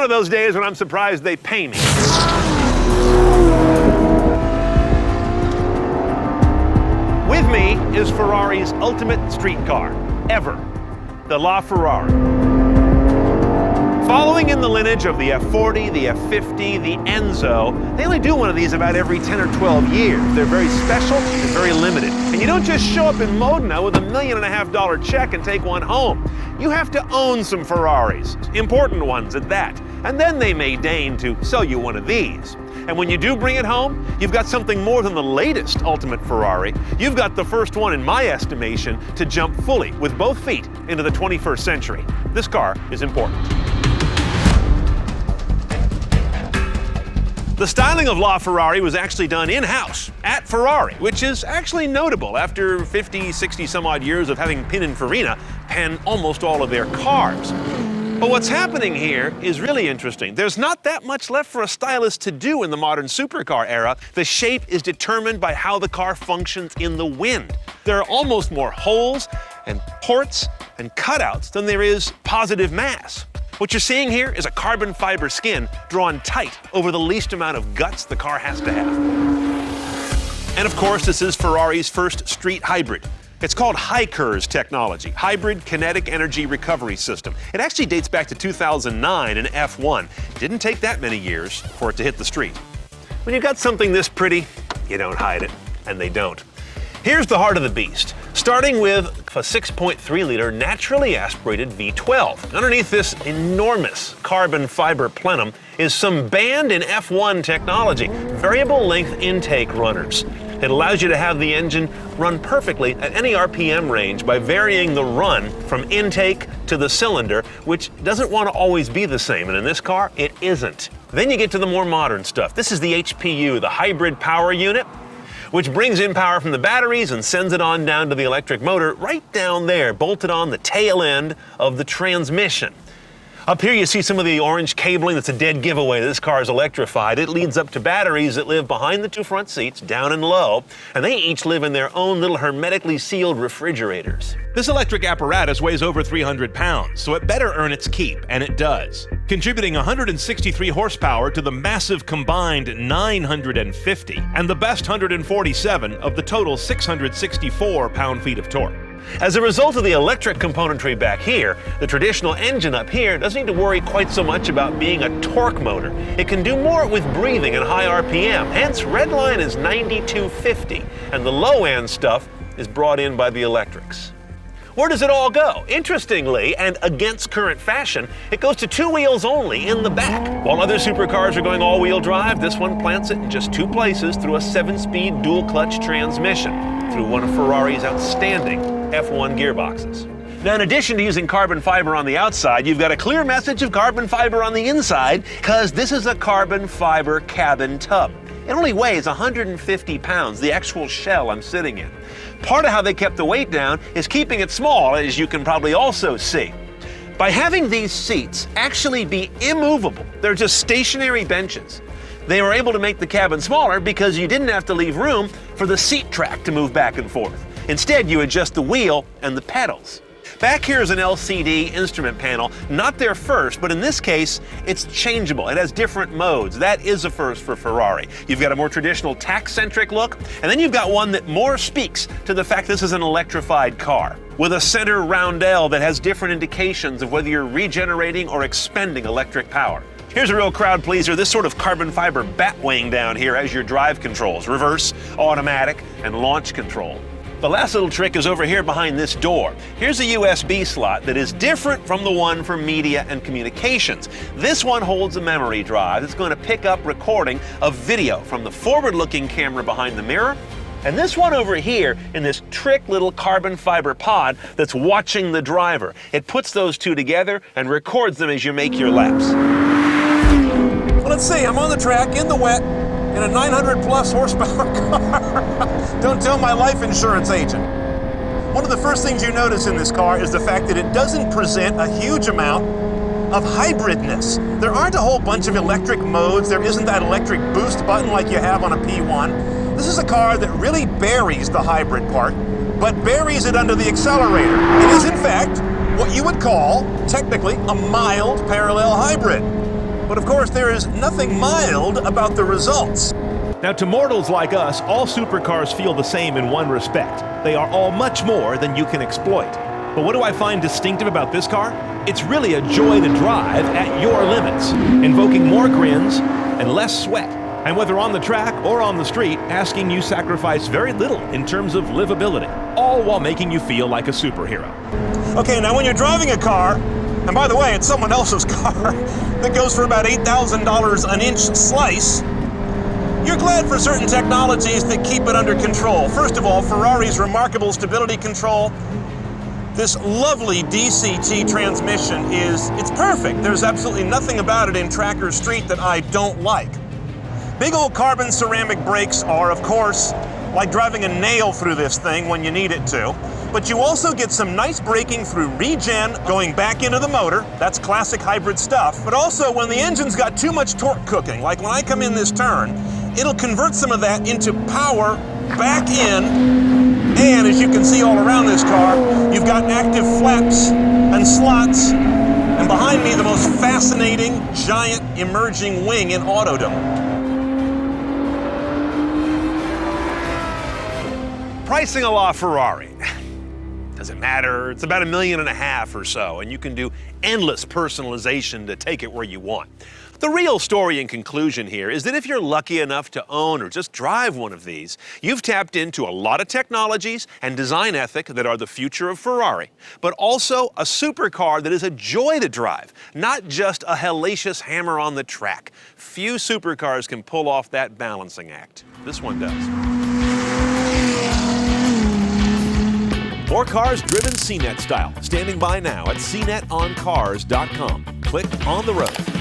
of those days when I'm surprised they pay me. With me is Ferrari's ultimate street car, ever, the LaFerrari. Following in the lineage of the F40, the F50, the Enzo, they only do one of these about every 10 or 12 years. They're very special and very limited. And you don't just show up in Modena with $1.5 million check and take one home. You have to own some Ferraris, important ones at that. And then they may deign to sell you one of these. And when you do bring it home, you've got something more than the latest ultimate Ferrari. You've got the first one, in my estimation, to jump fully with both feet into the 21st century. This car is important. The styling of LaFerrari was actually done in-house at Ferrari, which is actually notable after 50, 60 some odd years of having Pininfarina pen almost all of their cars. But what's happening here is really interesting. There's not that much left for a stylist to do in the modern supercar era. The shape is determined by how the car functions in the wind. There are almost more holes and ports and cutouts than there is positive mass. What you're seeing here is a carbon fiber skin drawn tight over the least amount of guts the car has to have. And of course, this is Ferrari's first street hybrid. It's called HiKERS technology, Hybrid Kinetic Energy Recovery System. It actually dates back to 2009 in F1. It didn't take that many years for it to hit the street. When you've got something this pretty, you don't hide it, and they don't. Here's the heart of the beast, starting with a 6.3-liter naturally aspirated V12. Underneath this enormous carbon fiber plenum is some banned in F1 technology, variable length intake runners. It allows you to have the engine run perfectly at any RPM range by varying the run from intake to the cylinder, which doesn't want to always be the same, and in this car, it isn't. Then you get to the more modern stuff. This is the HPU, the hybrid power unit, which brings in power from the batteries and sends it on down to the electric motor right down there, bolted on the tail end of the transmission. Up here you see some of the orange cabling. That's a dead giveaway. This car is electrified. It leads up to batteries that live behind the two front seats, down and low, and they each live in their own little hermetically sealed refrigerators. This electric apparatus weighs over 300 pounds, so it better earn its keep, and it does, contributing 163 horsepower to the massive combined 950, and the best 147 of the total 664 pound-feet of torque. As a result of the electric componentry back here, the traditional engine up here doesn't need to worry quite so much about being a torque motor. It can do more with breathing and high RPM, hence redline is 9250, and the low-end stuff is brought in by the electrics. Where does it all go? Interestingly, and against current fashion, it goes to two wheels only in the back. While other supercars are going all-wheel drive, this one plants it in just two places through a 7-speed dual-clutch transmission, through one of Ferrari's outstanding F1 gearboxes. Now, in addition to using carbon fiber on the outside, you've got a clear message of carbon fiber on the inside, because this is a carbon fiber cabin tub. It only weighs 150 pounds, the actual shell I'm sitting in. Part of how they kept the weight down is keeping it small, as you can probably also see. By having these seats actually be immovable, they're just stationary benches, they were able to make the cabin smaller because you didn't have to leave room for the seat track to move back and forth. Instead, you adjust the wheel and the pedals. Back here is an LCD instrument panel, not their first, but in this case, it's changeable. It has different modes. That is a first for Ferrari. You've got a more traditional tack-centric look, and then you've got one that more speaks to the fact this is an electrified car, with a center roundel that has different indications of whether you're regenerating or expending electric power. Here's a real crowd pleaser. This sort of carbon fiber bat wing down here has your drive controls, reverse, automatic, and launch control. The last little trick is over here behind this door. Here's a USB slot that is different from the one for media and communications. This one holds a memory drive that's going to pick up recording of video from the forward-looking camera behind the mirror, and this one over here in this trick little carbon fiber pod that's watching the driver. It puts those two together and records them as you make your laps. Well, let's see, I'm on the track in the wet in a 900-plus horsepower car. Don't tell my life insurance agent. One of the first things you notice in this car is the fact that it doesn't present a huge amount of hybridness. There aren't a whole bunch of electric modes. There isn't that electric boost button like you have on a P1. This is a car that really buries the hybrid part, but buries it under the accelerator. It is, in fact, what you would call, technically, a mild parallel hybrid. But of course, there is nothing mild about the results. Now, to mortals like us, all supercars feel the same in one respect. They are all much more than you can exploit. But what do I find distinctive about this car? It's really a joy to drive at your limits, invoking more grins and less sweat. And whether on the track or on the street, asking you sacrifice very little in terms of livability, all while making you feel like a superhero. Okay, now when you're driving a car, and by the way, it's someone else's car that goes for about $8,000 an inch slice, you're glad for certain technologies that keep it under control. First of all, Ferrari's remarkable stability control. This lovely DCT transmission it's perfect. There's absolutely nothing about it in track or street that I don't like. Big old carbon ceramic brakes are, of course, like driving a nail through this thing when you need it to. But you also get some nice braking through regen going back into the motor. That's classic hybrid stuff. But also when the engine's got too much torque cooking, like when I come in this turn, it'll convert some of that into power back in. And as you can see all around this car, you've got active flaps and slots. And behind me, the most fascinating, giant, emerging wing in autodom. Pricing a LaFerrari. Does it matter? It's about $1.5 million or so, and you can do endless personalization to take it where you want. The real story and conclusion here is that if you're lucky enough to own or just drive one of these, you've tapped into a lot of technologies and design ethic that are the future of Ferrari, but also a supercar that is a joy to drive, not just a hellacious hammer on the track. Few supercars can pull off that balancing act. This one does. More cars driven CNET style. Standing by now at cnetoncars.com. Click on the road.